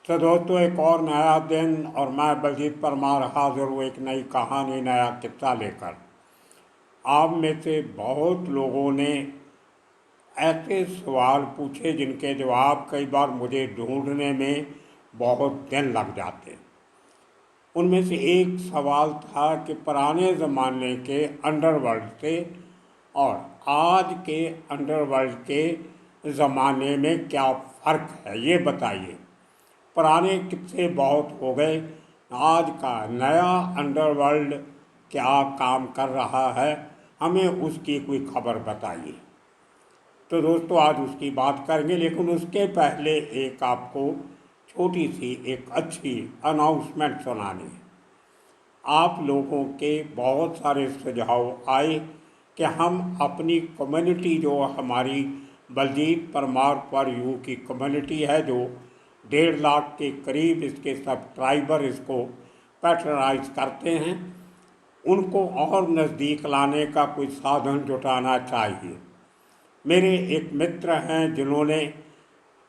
तो दोस्तों, एक और नया दिन और मैं बलजीत परमार हाजिर हूँ एक नई कहानी, नया किस्सा लेकर। आप में से बहुत लोगों ने ऐसे सवाल पूछे जिनके जवाब कई बार मुझे ढूंढने में बहुत दिन लग जाते। उनमें से एक सवाल था कि पुराने ज़माने के अंडरवर्ल्ड से और आज के अंडरवर्ल्ड के ज़माने में क्या फ़र्क है, ये बताइए। पुराने किस्से बहुत हो गए, आज का नया अंडरवर्ल्ड क्या काम कर रहा है, हमें उसकी कोई खबर बताइए। तो दोस्तों, आज उसकी बात करेंगे, लेकिन उसके पहले एक आपको छोटी सी एक अच्छी अनाउंसमेंट सुनानी है। आप लोगों के बहुत सारे सुझाव आए कि हम अपनी कम्युनिटी, जो हमारी बलजीत परमार पर यू की कम्युनिटी है, जो 1.5 लाख के करीब इसके सब्सक्राइबर इसको पैट्रनाइज करते हैं, उनको और नज़दीक लाने का कोई साधन जुटाना चाहिए। मेरे एक मित्र हैं जिन्होंने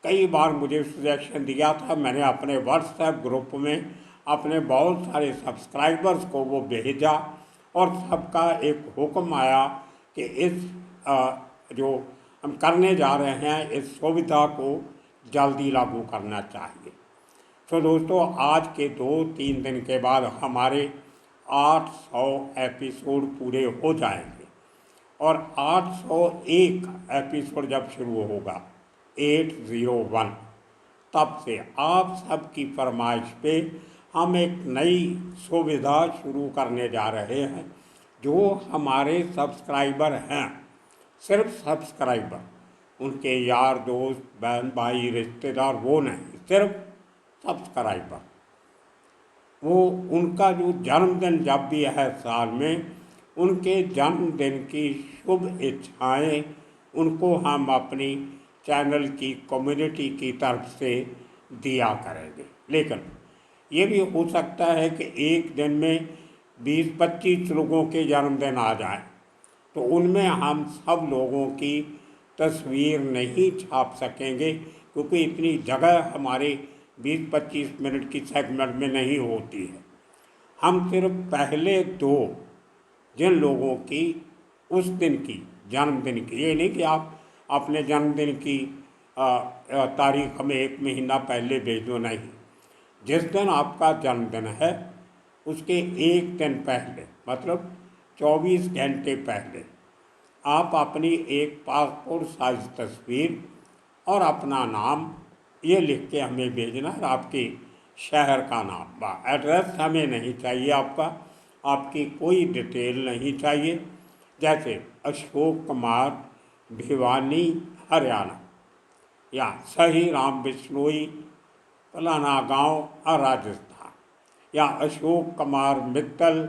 कई बार मुझे सजेशन दिया था, मैंने अपने व्हाट्सएप ग्रुप में अपने बहुत सारे सब्सक्राइबर्स को वो भेजा और सबका एक हुक्म आया कि इस जो हम करने जा रहे हैं, इस सुविधा को जल्दी लागू करना चाहिए। तो दोस्तों, आज के 2-3 दिन के बाद हमारे 800 एपिसोड पूरे हो जाएंगे और 801 एपिसोड जब शुरू होगा, 801, तब से आप सबकी फरमाइश पे हम एक नई सुविधा शुरू करने जा रहे हैं। जो हमारे सब्सक्राइबर हैं, सिर्फ सब्सक्राइबर, उनके यार दोस्त, बहन भाई, रिश्तेदार, वो नहीं, सिर्फ सब्सक्राइबर, वो उनका जो जन्मदिन जब भी है साल में, उनके जन्मदिन की शुभ इच्छाएं उनको हम अपनी चैनल की कम्युनिटी की तरफ से दिया करेंगे। लेकिन ये भी हो सकता है कि एक दिन में 20-25 लोगों के जन्मदिन आ जाए, तो उनमें हम सब लोगों की तस्वीर नहीं छाप सकेंगे, क्योंकि इतनी जगह हमारे 20-25 मिनट की सेगमेंट में नहीं होती है। हम सिर्फ पहले 2 जिन लोगों की उस दिन की जन्मदिन की, ये नहीं कि आप अपने जन्मदिन की तारीख हमें 1 महीना पहले भेज दो, नहीं, जिस दिन आपका जन्मदिन है उसके एक दिन पहले, मतलब 24 घंटे पहले, आप अपनी एक पासपोर्ट साइज तस्वीर और अपना नाम ये लिख के हमें भेजना है। आपके शहर का नाम, एड्रेस हमें नहीं चाहिए, आपकी कोई डिटेल नहीं चाहिए, जैसे अशोक कुमार, भिवानी, हरियाणा, या सही राम बिश्नोई, फलाना गांव, राजस्थान, या अशोक कुमार मित्तल,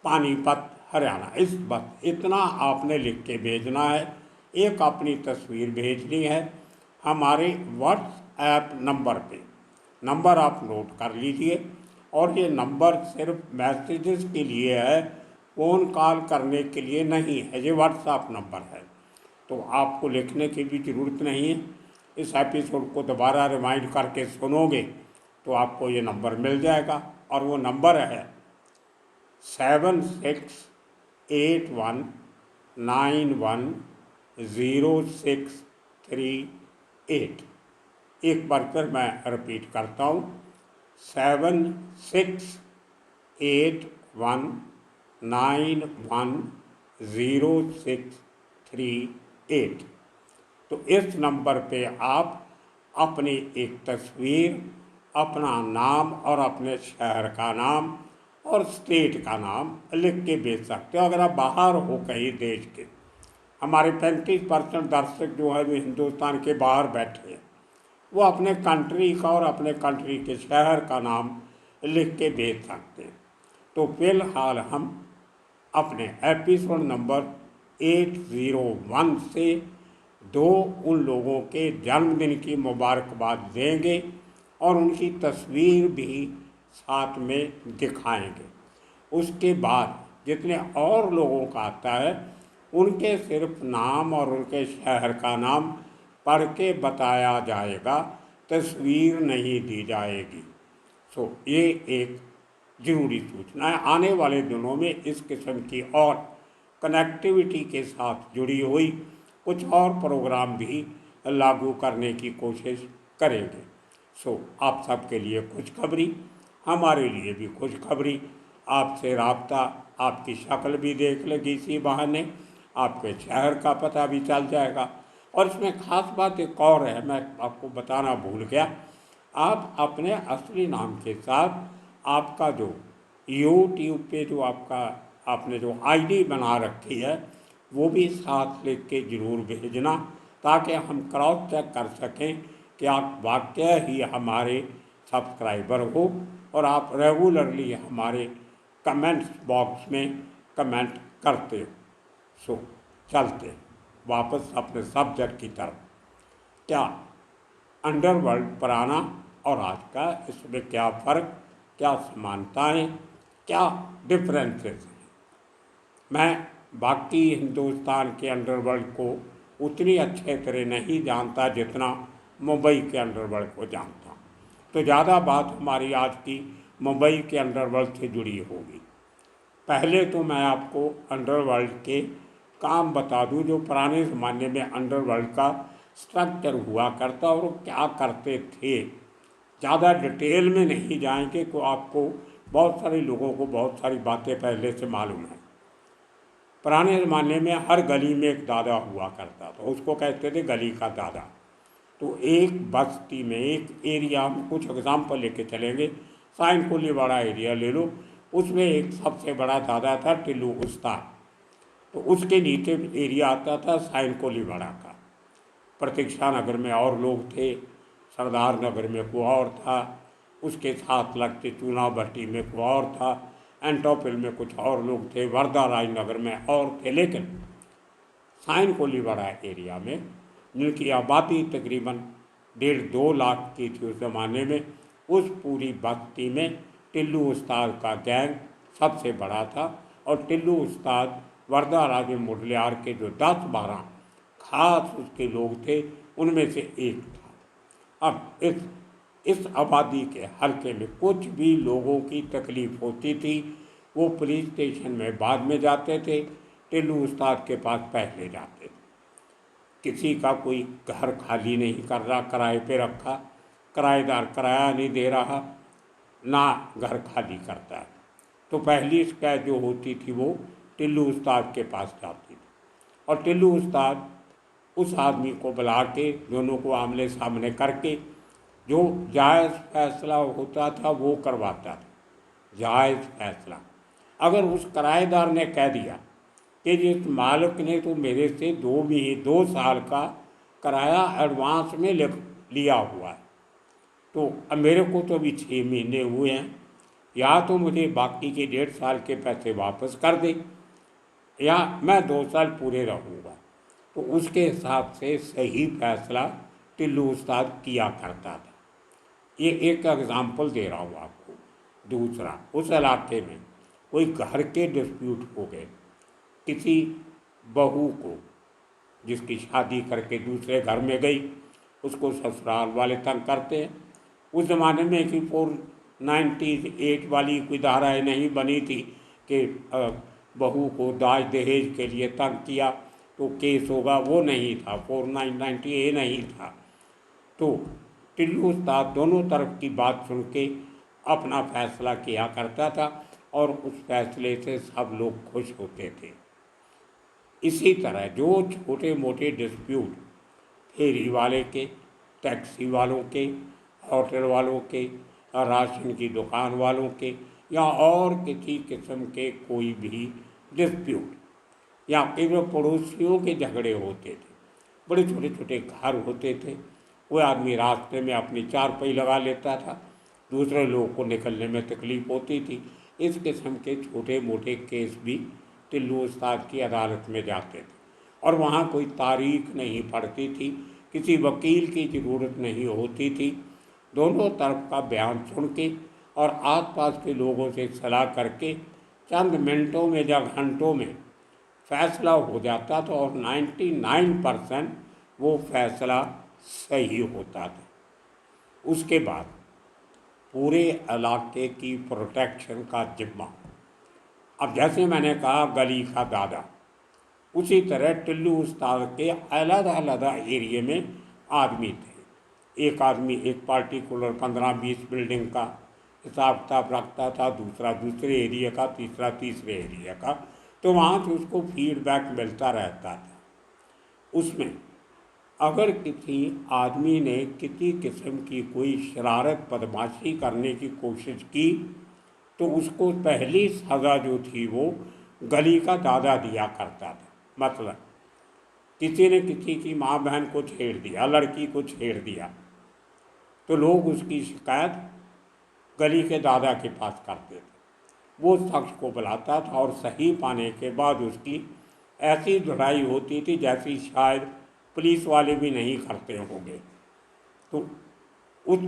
पानीपत, हरियाणा। बस इतना आपने लिख के भेजना है। एक अपनी तस्वीर भेजनी है हमारे व्हाट्सएप नंबर पे। नंबर आप नोट कर लीजिए, और ये नंबर सिर्फ मैसेजेस के लिए है, फ़ोन कॉल करने के लिए नहीं है, ये व्हाट्सएप नंबर है, तो आपको लिखने की भी ज़रूरत नहीं है। इस एपिसोड को दोबारा रिमाइंड करके सुनोगे तो आपको ये नंबर मिल जाएगा, और वो नंबर है 7681910638। एक बार फिर मैं रिपीट करता हूँ, 7681910638। तो इस नंबर पे आप अपनी एक तस्वीर, अपना नाम और अपने शहर का नाम और स्टेट का नाम लिख के भेज सकते हो। अगर आप बाहर हो कहीं देश के, हमारे 35% दर्शक जो है वो हिंदुस्तान के बाहर बैठे हैं, वो अपने कंट्री का और अपने कंट्री के शहर का नाम लिख के भेज सकते हैं। तो फिलहाल हम अपने एपिसोड नंबर 801 से 2 उन लोगों के जन्मदिन की मुबारकबाद देंगे और उनकी तस्वीर भी साथ में दिखाएंगे। उसके बाद जितने और लोगों का आता है, उनके सिर्फ नाम और उनके शहर का नाम पढ़ के बताया जाएगा, तस्वीर नहीं दी जाएगी। सो ये एक ज़रूरी सूचना है। आने वाले दिनों में इस किस्म की और कनेक्टिविटी के साथ जुड़ी हुई कुछ और प्रोग्राम भी लागू करने की कोशिश करेंगे। सो आप सबके लिए खुशखबरी, हमारे लिए भी खुशखबरी। आपसे राब्ता, आपकी शक्ल भी देख लेगी इसी बहाने, आपके शहर का पता भी चल जाएगा। और इसमें ख़ास बात एक और है, मैं आपको बताना भूल गया। आप अपने असली नाम के साथ आपका जो यूट्यूब पे जो आपने जो आईडी बना रखी है वो भी साथ लिख के ज़रूर भेजना, ताकि हम क्रॉस चेक कर सकें कि आप वाकई ही हमारे सब्सक्राइबर हो और आप रेगुलरली हमारे कमेंट्स बॉक्स में कमेंट करते हो। सो चलते वापस अपने सब्जेक्ट की तरफ। क्या अंडरवर्ल्ड पुराना और आज का, इसमें क्या फ़र्क, क्या समानताएं, क्या डिफरेंसेस हैं। मैं बाकी हिंदुस्तान के अंडरवर्ल्ड को उतनी अच्छे तरह नहीं जानता जितना मुंबई के अंडरवर्ल्ड को जानता हूँ। तो ज़्यादा बात हमारी आज की मुंबई के अंडरवर्ल्ड से जुड़ी होगी। पहले तो मैं आपको अंडरवर्ल्ड के काम बता दूं, जो पुराने ज़माने में अंडरवर्ल्ड का स्ट्रक्चर हुआ करता और वो क्या करते थे। ज़्यादा डिटेल में नहीं जाएंगे को आपको बहुत सारे लोगों को बहुत सारी बातें पहले से मालूम है। पुराने ज़माने में हर गली में एक दादा हुआ करता था, उसको कहते थे गली का दादा। तो एक बस्ती में, एक एरिया में, कुछ एग्जाम्पल लेके चलेंगे, साइन कोलीवाड़ा एरिया ले लो, उसमें एक सबसे बड़ा दादा था टिल्लू उस्ताद। तो उसके नीचे एरिया आता था साइन कोलीवाड़ा का। प्रतीक्षा नगर में और लोग थे, सरदार नगर में कोई और था, उसके साथ लगते चूना भट्टी में कोई और था, एंटोपिल में कुछ और लोग थे, वर्धा राजनगर में और थे। लेकिन साइन कोलीवाड़ा एरिया में जिनकी आबादी तकरीबन 1.5-2 लाख की थी उस ज़माने में, उस पूरी बस्ती में टिल्लू उस्ताद का गैंग सबसे बड़ा था। और टिल्लू उस्ताद वर्धा राजे मुडलियार के जो 10-12 खास उसके लोग थे उनमें से एक था। अब इस आबादी के हल्के में कुछ भी लोगों की तकलीफ़ होती थी, वो पुलिस स्टेशन में बाद में जाते थे, टिल्लू उस्ताद के पास पहले जाते थे। किसी का कोई घर खाली नहीं कर रहा, किराए पे रखा, किराएदार किराया नहीं दे रहा, ना घर खाली करता है, तो पहली शिकायत जो होती थी वो टिल्लू उस्ताद के पास जाती थी। और टिल्लू उस्ताद उस आदमी को बुला के, दोनों को आमने सामने करके, जो जायज़ फैसला होता था वो करवाता था। जायज़ फैसला अगर उस किराएदार ने कह दिया कि जिस मालिक ने तो मेरे से 2 साल का किराया एडवांस में लिया हुआ है, तो अब मेरे को तो अभी 6 महीने हुए हैं, या तो मुझे बाकी के 1.5 साल के पैसे वापस कर दे या मैं 2 साल पूरे रहूँगा। तो उसके हिसाब से सही फैसला टिल्लू उस्ताद किया करता था। ये एक एग्ज़ाम्पल दे रहा हूँ आपको। दूसरा, उस इलाके में कोई घर के डिस्प्यूट हो गए, किसी बहू को जिसकी शादी करके दूसरे घर में गई, उसको ससुराल वाले तंग करते हैं। उस ज़माने में कि 498 वाली कोई धाराएँ नहीं बनी थी कि बहू को दाज दहेज के लिए तंग किया तो केस होगा, वो नहीं था, 490 ए नहीं था। तो टिल्लू उस्ताद दोनों तरफ की बात सुन के अपना फैसला किया करता था और उस फैसले से सब लोग खुश होते थे। इसी तरह जो छोटे मोटे डिस्प्यूट फेरी वाले के, टैक्सी वालों के, होटल वालों के, राशन की दुकान वालों के, या और किसी किस्म के कोई भी डिस्प्यूट, या केवल पड़ोसियों के झगड़े होते थे, बड़े छोटे छोटे घर होते थे, कोई आदमी रास्ते में अपनी चारपाई लगा लेता था, दूसरे लोगों को निकलने में तकलीफ़ होती थी। इस किस्म के छोटे मोटे केस भी टिल्लू उस्ताद की अदालत में जाते थे और वहाँ कोई तारीख नहीं पड़ती थी, किसी वकील की ज़रूरत नहीं होती थी। दोनों तरफ का बयान सुन के और आसपास के लोगों से सलाह करके चंद मिनटों में या घंटों में फैसला हो जाता था और 99% वो फैसला सही होता था। उसके बाद पूरे इलाके की प्रोटेक्शन का जिम्मा। अब जैसे मैंने कहा गली का दादा, उसी तरह टिल्लू उस्ताद के अलग अलग एरिए में आदमी थे। एक आदमी एक पार्टिकुलर 15-20 बिल्डिंग का हिसाब किताब रखता था, दूसरा दूसरे एरिया का, तीसरा तीसरे एरिया का। तो वहाँ से उसको फीडबैक मिलता रहता था। उसमें अगर किसी आदमी ने किसी किस्म की कोई शरारत बदमाशी करने की कोशिश की तो उसको पहली सज़ा जो थी वो गली का दादा दिया करता था। मतलब किसी ने किसी की माँ बहन को छेड़ दिया, लड़की को छेड़ दिया, तो लोग उसकी शिकायत गली के दादा के पास करते थे। वो शख्स को बुलाता था और सही पाने के बाद उसकी ऐसी धुलाई होती थी जैसी शायद पुलिस वाले भी नहीं करते होंगे। तो उस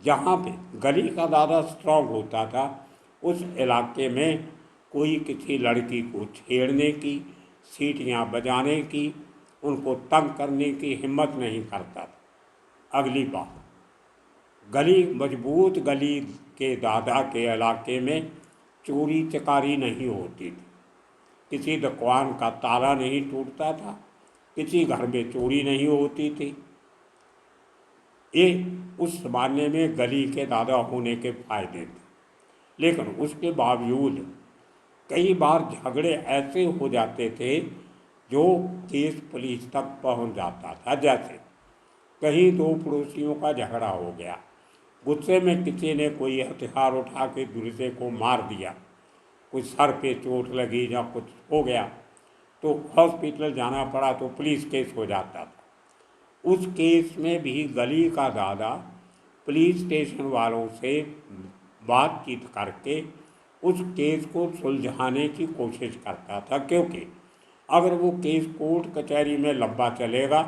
जहाँ पे गली का दादा स्ट्रांग होता था, उस इलाके में कोई किसी लड़की को छेड़ने की, सीटियाँ बजाने की, उनको तंग करने की हिम्मत नहीं करता था। अगली बात, गली मजबूत गली के दादा के इलाके में चोरी चकारी नहीं होती थी। किसी दुकान का ताला नहीं टूटता था, किसी घर में चोरी नहीं होती थी। ये उस ज़माने में गली के दादा होने के फायदे थे। लेकिन उसके बावजूद कई बार झगड़े ऐसे हो जाते थे जो केस पुलिस तक पहुंच जाता था। जैसे कहीं दो पड़ोसियों का झगड़ा हो गया, गुस्से में किसी ने कोई हथियार उठा के दूसरे को मार दिया, कुछ सर पे चोट लगी या कुछ हो गया, तो हॉस्पिटल जाना पड़ा तो पुलिस केस हो जाता था। उस केस में भी गली का दादा पुलिस स्टेशन वालों से बातचीत करके उस केस को सुलझाने की कोशिश करता था, क्योंकि अगर वो केस कोर्ट कचहरी में लंबा चलेगा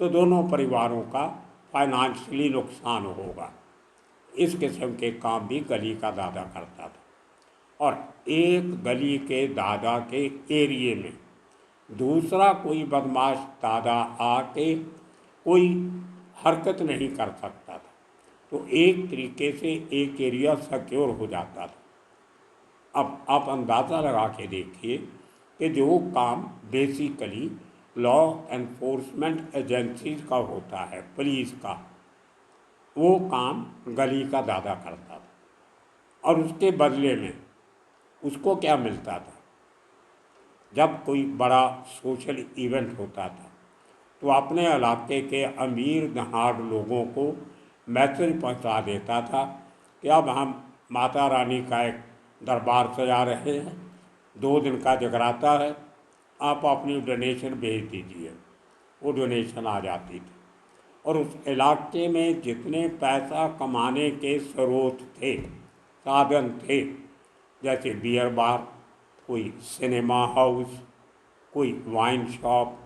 तो दोनों परिवारों का फाइनेंशियली नुकसान होगा। इस किस्म के काम भी गली का दादा करता था। और एक गली के दादा के एरिए में दूसरा कोई बदमाश दादा आके कोई हरकत नहीं कर सकता था। तो एक तरीके से एक एरिया सिक्योर हो जाता था। अब आप अंदाज़ा लगा के देखिए कि जो काम बेसिकली लॉ एनफोर्समेंट एजेंसीज का होता है, पुलिस का, वो काम गली का दादा करता था। और उसके बदले में उसको क्या मिलता था? जब कोई बड़ा सोशल इवेंट होता था तो अपने इलाके के अमीर नहाड़ लोगों को मैसेज पहुंचा देता था कि अब हम माता रानी का एक दरबार सजा रहे हैं, 2 दिन का जगराता है, आप अपनी डोनेशन भेज दीजिए। वो डोनेशन आ जाती थी। और उस इलाके में जितने पैसा कमाने के स्रोत थे, साधन थे, जैसे बियर बार, कोई सिनेमा हाउस, कोई वाइन शॉप,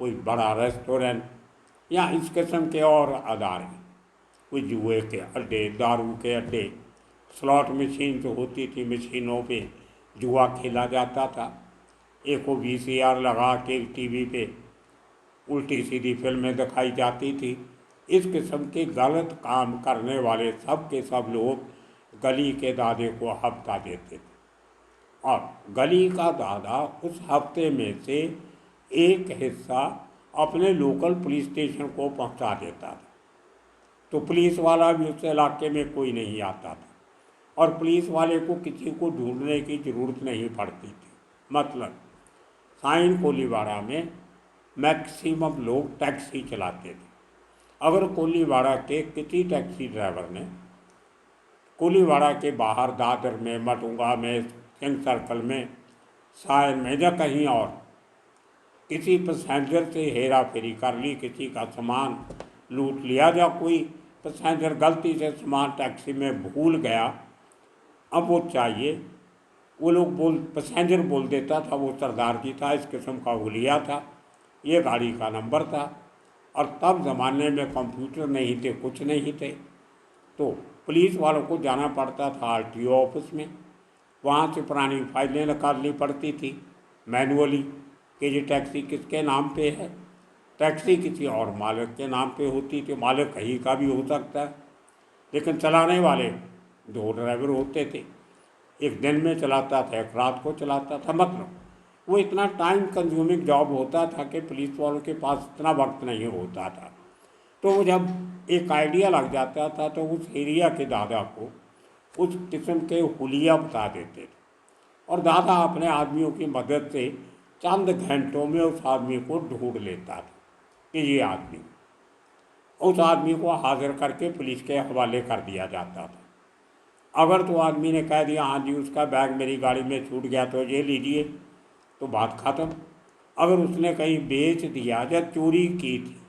कोई बड़ा रेस्टोरेंट या इस किस्म के और अदारे, कोई जुए के अड्डे, दारू के अड्डे, स्लॉट मशीन जो होती थी, मशीनों पे जुआ खेला जाता था। एक वो VCR लगा के टीवी पे उल्टी सीधी फिल्में दिखाई जाती थी। इस किस्म के गलत काम करने वाले सब के सब लोग गली के दादे को हफ्ता देते थे और गली का दादा उस हफ्ते में से एक हिस्सा अपने लोकल पुलिस स्टेशन को पहुंचा देता था। तो पुलिस वाला भी उस इलाके में कोई नहीं आता था और पुलिस वाले को किसी को ढूंढने की ज़रूरत नहीं पड़ती थी। मतलब साइन कोलीवाड़ा में मैक्सिमम लोग टैक्सी चलाते थे। अगर कोलीवाड़ा के किसी टैक्सी ड्राइवर ने कोलीवाड़ा के बाहर दादर में, मटुंगा में, सिंह सर्कल में, सायन में या कहीं और किसी पैसेंजर से हेरा फेरी कर ली, किसी का सामान लूट लिया या कोई पैसेंजर गलती से सामान टैक्सी में भूल गया, अब वो चाहिए, वो लोग पैसेंजर बोल देता था वो सरदार जी था, इस किस्म का हुलिया था, ये गाड़ी का नंबर था। और तब ज़माने में कंप्यूटर नहीं थे, कुछ नहीं थे, तो पुलिस वालों को जाना पड़ता था RTO ऑफिस में, वहाँ से पुरानी फाइलें निकालनी पड़ती थी मैनुअली कि ये टैक्सी किसके नाम पे है। टैक्सी किसी और मालिक के नाम पे होती थी, मालिक कहीं का भी हो सकता है। लेकिन चलाने वाले 2 ड्राइवर होते थे, एक दिन में चलाता था, एक रात को चलाता था। मतलब वो इतना टाइम कंज्यूमिंग जॉब होता था कि पुलिस वालों के पास इतना वक्त नहीं होता था। तो वो जब एक आइडिया लग जाता था तो उस एरिया के दादा को उस किस्म के हुलिया बता देते थे, और दादा अपने आदमियों की मदद से चंद घंटों में उस आदमी को ढूंढ लेता था कि ये आदमी, उस आदमी को हाजिर करके पुलिस के हवाले कर दिया जाता था। अगर तो आदमी ने कह दिया हाँ जी उसका बैग मेरी गाड़ी में छूट गया तो ये लीजिए, तो बात ख़त्म। अगर उसने कहीं बेच दिया या चोरी की थी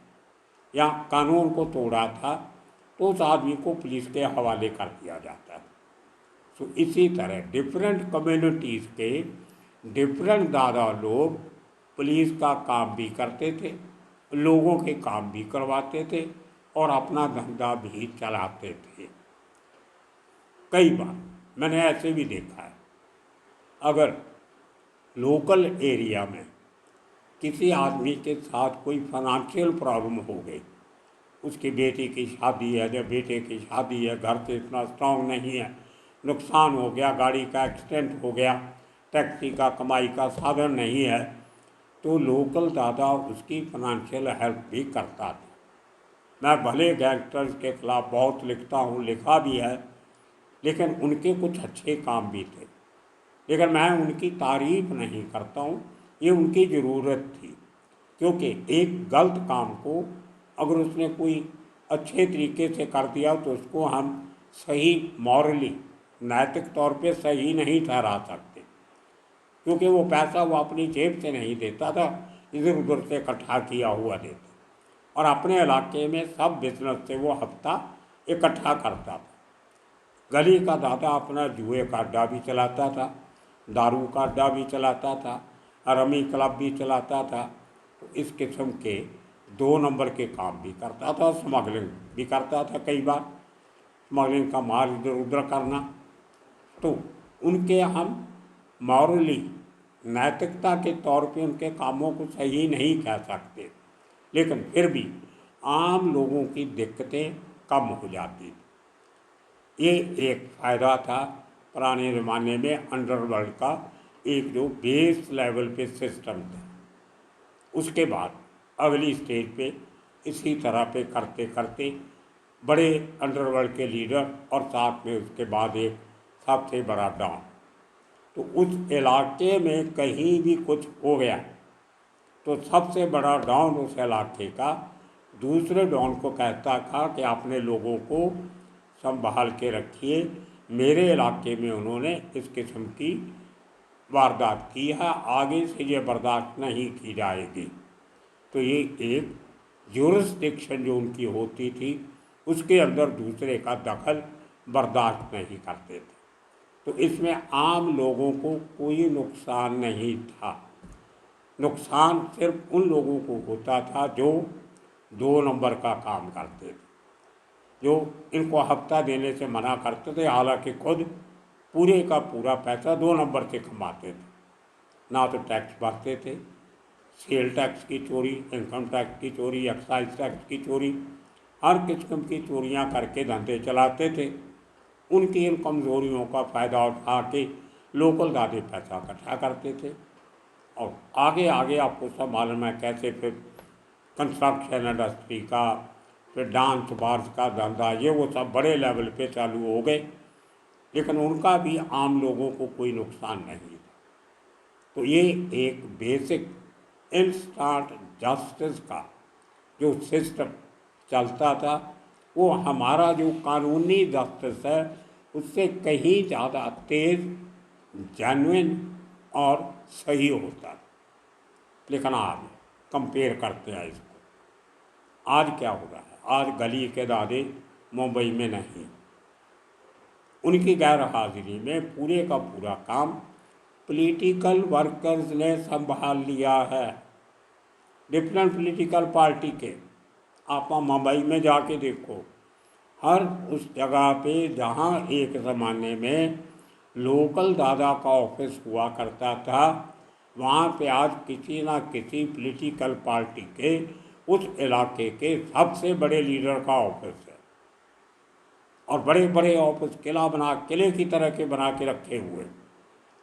या कानून को तोड़ा था तो उस आदमी को पुलिस के हवाले कर दिया जाता था। तो इसी तरह डिफरेंट कम्युनिटीज़ के डिफरेंट दादा लोग पुलिस का काम भी करते थे, लोगों के काम भी करवाते थे और अपना धंधा भी चलाते थे। कई बार मैंने ऐसे भी देखा है, अगर लोकल एरिया में किसी आदमी के साथ कोई फाइनेंशियल प्रॉब्लम हो गई, उसकी बेटी की शादी है या बेटे की शादी है, घर से इतना स्ट्रांग नहीं है, नुकसान हो गया, गाड़ी का एक्सीडेंट हो गया, टैक्सी का कमाई का साधन नहीं है, तो लोकल दादा उसकी फाइनेंशियल हेल्प भी करता था। मैं भले गैंगस्टर्स के खिलाफ बहुत लिखता हूँ, लिखा भी है, लेकिन उनके कुछ अच्छे काम भी थे, लेकिन मैं उनकी तारीफ नहीं करता हूँ, ये उनकी ज़रूरत थी। क्योंकि एक गलत काम को अगर उसने कोई अच्छे तरीके से कर दिया तो उसको हम सही मॉरली नैतिक तौर पे सही नहीं ठहरा सकते, क्योंकि वो पैसा वो अपनी जेब से नहीं देता था, इधर उधर से इकट्ठा किया हुआ देता, और अपने इलाके में सब बिजनेस से वो हफ्ता इकट्ठा करता था। गली का दादा अपना जुए का अड्डा भी चलाता था, दारू का अड्डा भी चलाता था, रमी क्लब भी चलाता था। तो इस किस्म के 2 नंबर के काम भी करता था, स्मगलिंग भी करता था, कई बार स्मगलिंग का माल इधर उधर करना। तो उनके हम मॉरली नैतिकता के तौर पे उनके कामों को सही नहीं कह सकते, लेकिन फिर भी आम लोगों की दिक्कतें कम हो जाती थी। ये एक फ़ायदा था पुराने ज़माने में अंडरवर्ल्ड का, एक जो बेस लेवल पे सिस्टम था। उसके बाद अगली स्टेज पे इसी तरह पे करते करते बड़े अंडरवर्ल्ड के लीडर और साथ में उसके बाद एक सबसे बड़ा डॉन। तो उस इलाके में कहीं भी कुछ हो गया तो सबसे बड़ा डॉन उस इलाके का दूसरे डॉन को कहता था कि अपने लोगों को संभाल के रखिए, मेरे इलाके में उन्होंने इस किस्म की वारदात की है, आगे से ये बर्दाश्त नहीं की जाएगी। तो ये एक ज्यूरिसडिक्शन जो उनकी होती थी उसके अंदर दूसरे का दखल बर्दाश्त नहीं करते थे। तो इसमें आम लोगों को कोई नुकसान नहीं था। नुकसान सिर्फ उन लोगों को होता था जो 2 नंबर का काम करते थे, जो इनको हफ्ता देने से मना करते थे, हालांकि खुद पूरे का पूरा पैसा 2 नंबर से कमाते थे। ना तो टैक्स भरते थे, सेल टैक्स की चोरी, इनकम टैक्स की चोरी, एक्साइज टैक्स की चोरी, हर किस्म की चोरियां करके धंधे चलाते थे। उनकी इन कमज़ोरियों का फ़ायदा उठा के लोकल दादे पैसा इकट्ठा करते थे, और आगे आगे आपको सब मालूम है कैसे फिर कंस्ट्रक्शन इंडस्ट्री का, फिर डांस बार्स का धंधा, ये वो सब बड़े लेवल पे चालू हो गए, लेकिन उनका भी आम लोगों को कोई नुकसान नहीं था। तो ये एक बेसिक इंस्टेंट जस्टिस का जो सिस्टम चलता था वो हमारा जो कानूनी जस्टिस है उससे कहीं ज़्यादा तेज, जेन्युइन और सही होता है। लेकिन आज कंपेयर करते हैं इसको, आज क्या हो रहा है? आज गली के दादे मुंबई में नहीं, उनकी गैर हाजिरी में पूरे का पूरा काम पॉलिटिकल वर्कर्स ने संभाल लिया है। डिफरेंट पॉलिटिकल पार्टी के, आप मुंबई में जाके देखो, हर उस जगह पे जहाँ एक ज़माने में लोकल दादा का ऑफिस हुआ करता था, वहाँ पे आज किसी ना किसी पॉलिटिकल पार्टी के उस इलाके के सबसे बड़े लीडर का ऑफिस है। और बड़े बड़े ऑफिस किले की तरह के बना के रखे हुए,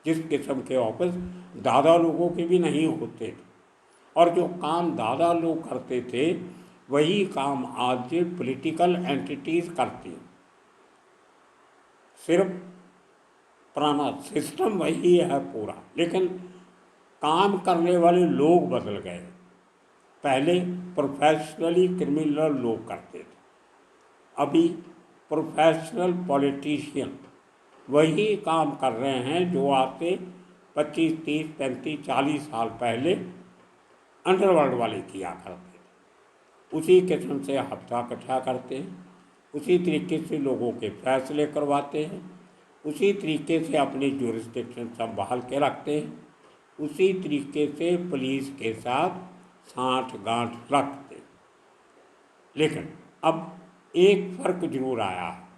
जिस किस्म के ऑफिस दादा लोगों के भी नहीं होते थे। और जो काम दादा लोग करते थे वही काम आज ये पॉलिटिकल एंटिटीज़ करती हैं। सिर्फ पुराना सिस्टम वही है पूरा, लेकिन काम करने वाले लोग बदल गए। पहले प्रोफेशनली क्रिमिनल लोग करते थे, अभी प्रोफेशनल पॉलिटिशियन वही काम कर रहे हैं जो आज से 25, 30, 35, 40 साल पहले अंडरवर्ल्ड वाले किया करते थे। उसी किस्म से हफ्ता इकट्ठा करते हैं, उसी तरीके से लोगों के फैसले करवाते हैं, उसी तरीके से अपनी जुरिस्डिक्शन संभाल के रखते हैं, उसी तरीके से पुलिस के साथ साठ गांठ रखते हैं। लेकिन अब एक फ़र्क जरूर आया है।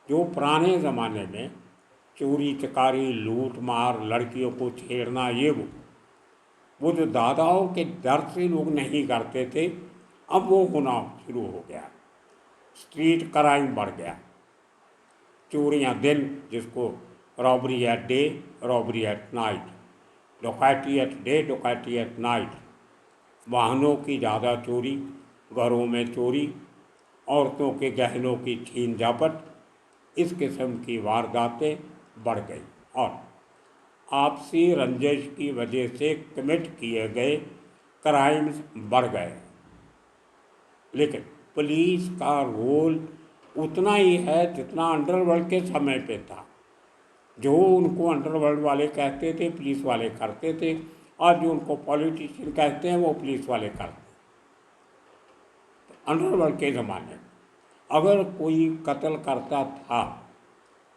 जो पुराने ज़माने में चोरी चकारी, लूट मार, लड़कियों को छेड़ना, ये वो जो दादाओं के डर से लोग नहीं करते थे, अब वो होना शुरू हो गया। स्ट्रीट क्राइम बढ़ गया, चोरियाँ दिन, जिसको robbery at day, robbery at night, डकैती एट डे, डकैती एट नाइट, वाहनों की ज़्यादा चोरी, घरों में चोरी, औरतों के गहनों की छीन झपट, इस किस्म की वारदातें बढ़ गई। और आपसी रंजिश की वजह से कमिट किए गए क्राइम्स बढ़ गए। लेकिन पुलिस का रोल उतना ही है जितना अंडरवर्ल्ड के समय पे था। जो उनको अंडरवर्ल्ड वाले कहते थे पुलिस वाले करते थे, और जो उनको पॉलिटिशियन कहते हैं वो पुलिस वाले करते। अंडरवर्ल्ड के ज़माने में अगर कोई कत्ल करता था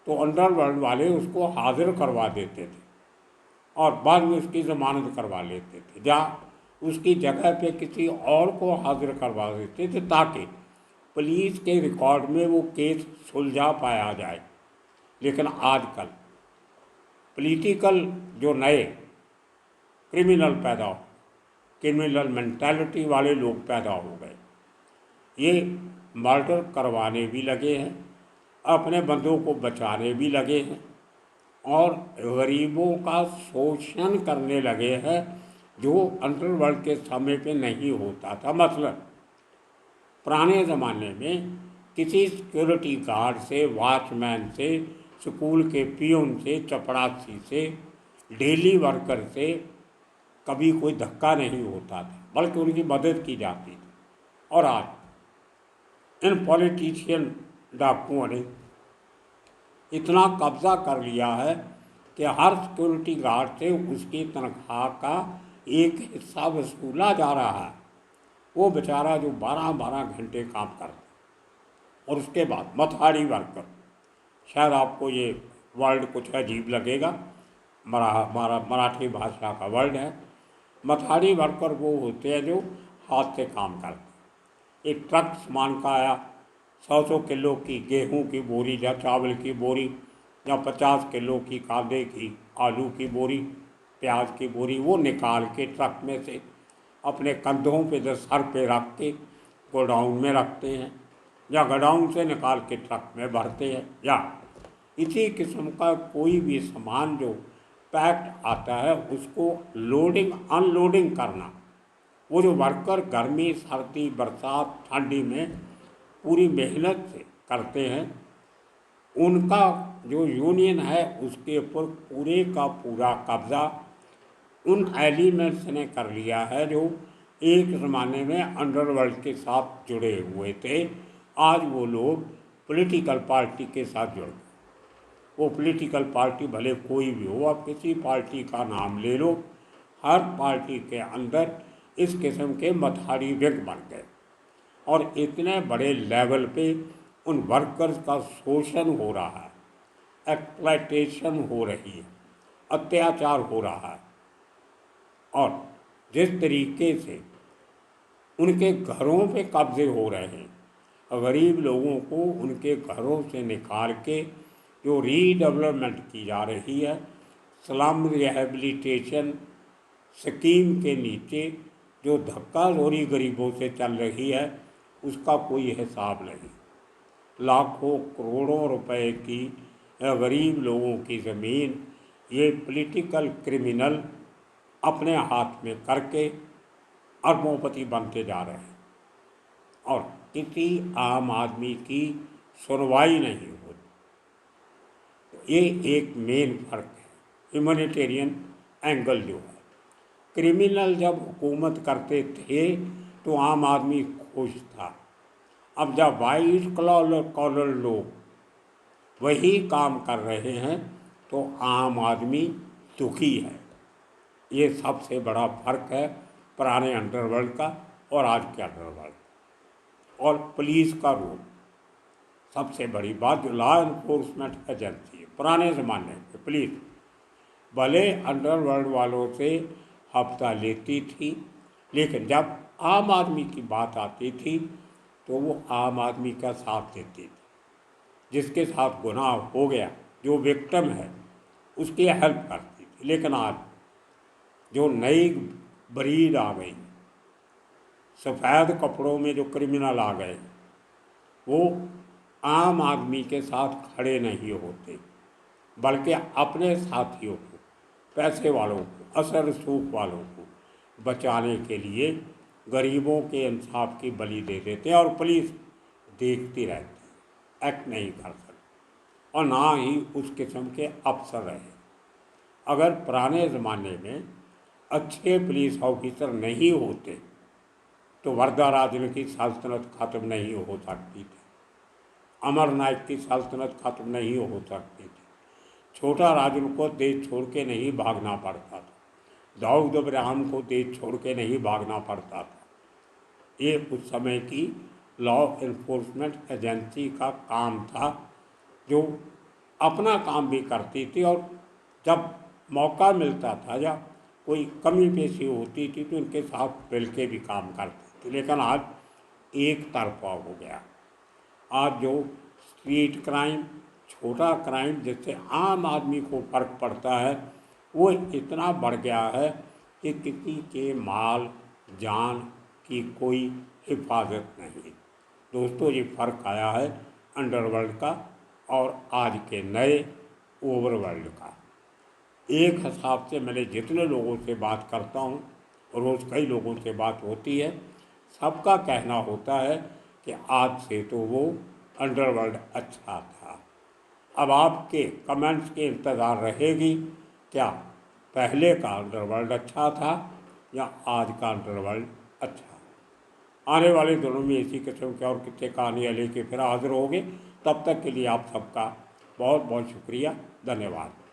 तो अंडरवर्ल्ड वाले उसको हाजिर करवा देते थे और बाद में उसकी ज़मानत करवा लेते थे, या उसकी जगह पे किसी और को हाजिर करवा देते थे ताकि पुलिस के रिकॉर्ड में वो केस सुलझा पाया जाए। लेकिन आजकल पॉलिटिकल जो नए क्रिमिनल मेंटालिटी वाले लोग पैदा हो गए, ये मर्डर करवाने भी लगे हैं, अपने बंदों को बचाने भी लगे हैं, और गरीबों का शोषण करने लगे हैं जो अंडरवर्ल्ड के समय पे नहीं होता था। मतलब पुराने ज़माने में किसी सिक्योरिटी गार्ड से, वॉचमैन से, स्कूल के पियून से, चपरासी से, डेली वर्कर से कभी कोई धक्का नहीं होता था, बल्कि उनकी मदद की जाती थी। और आज इन पॉलिटिशियन डाकुओं ने इतना कब्जा कर लिया है कि हर सिक्योरिटी गार्ड से उसकी तनख्वाह का एक हिस्सा वसूला जा रहा है। वो बेचारा जो 12-12 घंटे काम करता, और उसके बाद मथाड़ी वर्कर, शायद आपको ये वर्ड कुछ अजीब लगेगा, मराठी भाषा का वर्ड है। मथाड़ी वर्कर वो होते हैं जो हाथ से काम करते। एक ट्रक सामान का आया, 100 किलो की गेहूं की बोरी या चावल की बोरी, या 50 किलो की कांदे की, आलू की बोरी, प्याज की बोरी, वो निकाल के ट्रक में से अपने कंधों पे या सर पे रख के गोडाउन में रखते हैं, या गोडाउन से निकाल के ट्रक में भरते हैं, या इसी किस्म का कोई भी सामान जो पैक्ड आता है उसको लोडिंग अनलोडिंग करना। वो जो वर्कर गर्मी, सर्दी, बरसात, ठंडी में पूरी मेहनत से करते हैं, उनका जो यूनियन है उसके ऊपर पूरे का पूरा कब्जा उन एलिमेंट्स ने कर लिया है जो एक ज़माने में अंडरवर्ल्ड के साथ जुड़े हुए थे। आज वो लोग पॉलिटिकल पार्टी के साथ जुड़ गए। वो पॉलिटिकल पार्टी भले कोई भी हो, आप किसी पार्टी का नाम ले लो, हर पार्टी के अंदर इस किस्म के मथाड़ी विग बन गए, और इतने बड़े लेवल पे उन वर्कर्स का शोषण हो रहा है, एक्सप्लॉयटेशन हो रही है, अत्याचार हो रहा है। और जिस तरीके से उनके घरों पे कब्जे हो रहे हैं, गरीब लोगों को उनके घरों से निकाल के जो रीडेवलपमेंट की जा रही है, स्लम रिहेबिलिटेशन स्कीम के नीचे जो धक्का धोरी गरीबों से चल रही है, उसका कोई हिसाब नहीं। लाखों करोड़ों रुपए की गरीब लोगों की ज़मीन ये पॉलिटिकल क्रिमिनल अपने हाथ में करके अरबोंपति बनते जा रहे हैं और किसी आम आदमी की सुनवाई नहीं होती। ये एक मेन फर्क है, ह्यूमैनिटेरियन एंगल जो है। क्रिमिनल जब हुकूमत करते थे तो आम आदमी खुश था। अब जब वाइट कॉलर लोग वही काम कर रहे हैं तो आम आदमी दुखी है। ये सबसे बड़ा फर्क है पुराने अंडरवर्ल्ड का और आज के अंडरवर्ल्ड। और पुलिस का रोल, सबसे बड़ी बात, जो लॉ इन्फोर्समेंट एजेंसी है पुराने ज़माने में पुलिस भले अंडरवर्ल्ड वालों से हफ्ता लेती थी, लेकिन जब आम आदमी की बात आती थी तो वो आम आदमी का साथ देती थी। जिसके साथ गुनाह हो गया, जो विक्टिम है, उसकी हेल्प करती थी। लेकिन आज जो नई ब्रीड आ गई, सफ़ेद कपड़ों में जो क्रिमिनल आ गए, वो आम आदमी के साथ खड़े नहीं होते, बल्कि अपने साथियों को, पैसे वालों को, असर सूख वालों को बचाने के लिए गरीबों के इंसाफ की बलि दे देते हैं और पुलिस देखती रहती है, एक्ट नहीं कर सकती और ना ही उस किस्म के अफसर रहे। अगर पुराने ज़माने में अच्छे पुलिस ऑफिसर नहीं होते तो वरदाराजन की सल्तनत ख़त्म नहीं हो सकती थी, अमर नायक की सल्तनत ख़त्म नहीं हो सकती थी, छोटा राजन को देश छोड़ के नहीं भागना पड़ता था, दाऊद इब्राहिम को देश छोड़ के नहीं भागना पड़ता था। ये उस समय की लॉ इन्फोर्समेंट एजेंसी का काम था, जो अपना काम भी करती थी और जब मौका मिलता था या कोई कमी पेशी होती थी तो उनके साथ मिल के भी काम करती थी। लेकिन आज एक तरफा हो गया। आज जो स्ट्रीट क्राइम, छोटा क्राइम जिससे आम आदमी को फ़र्क पड़ता है, वो इतना बढ़ गया है कि किसी के माल जान की कोई हिफाजत नहीं। दोस्तों, ये फ़र्क आया है अंडरवर्ल्ड का और आज के नए ओवरवर्ल्ड का। एक हिसाब से मैंने जितने लोगों से बात करता हूँ, रोज़ कई लोगों से बात होती है, सबका कहना होता है कि आज से तो वो अंडरवर्ल्ड अच्छा था। अब आपके कमेंट्स के इंतज़ार रहेगी, क्या पहले का अंडरवर्ल्ड अच्छा था या आज का अंडरवर्ल्ड अच्छा। आने वाले दिनों में इसी किस्म के और कितने कहानियाँ लेके फिर हाजिर होंगे। तब तक के लिए आप सबका बहुत बहुत शुक्रिया, धन्यवाद।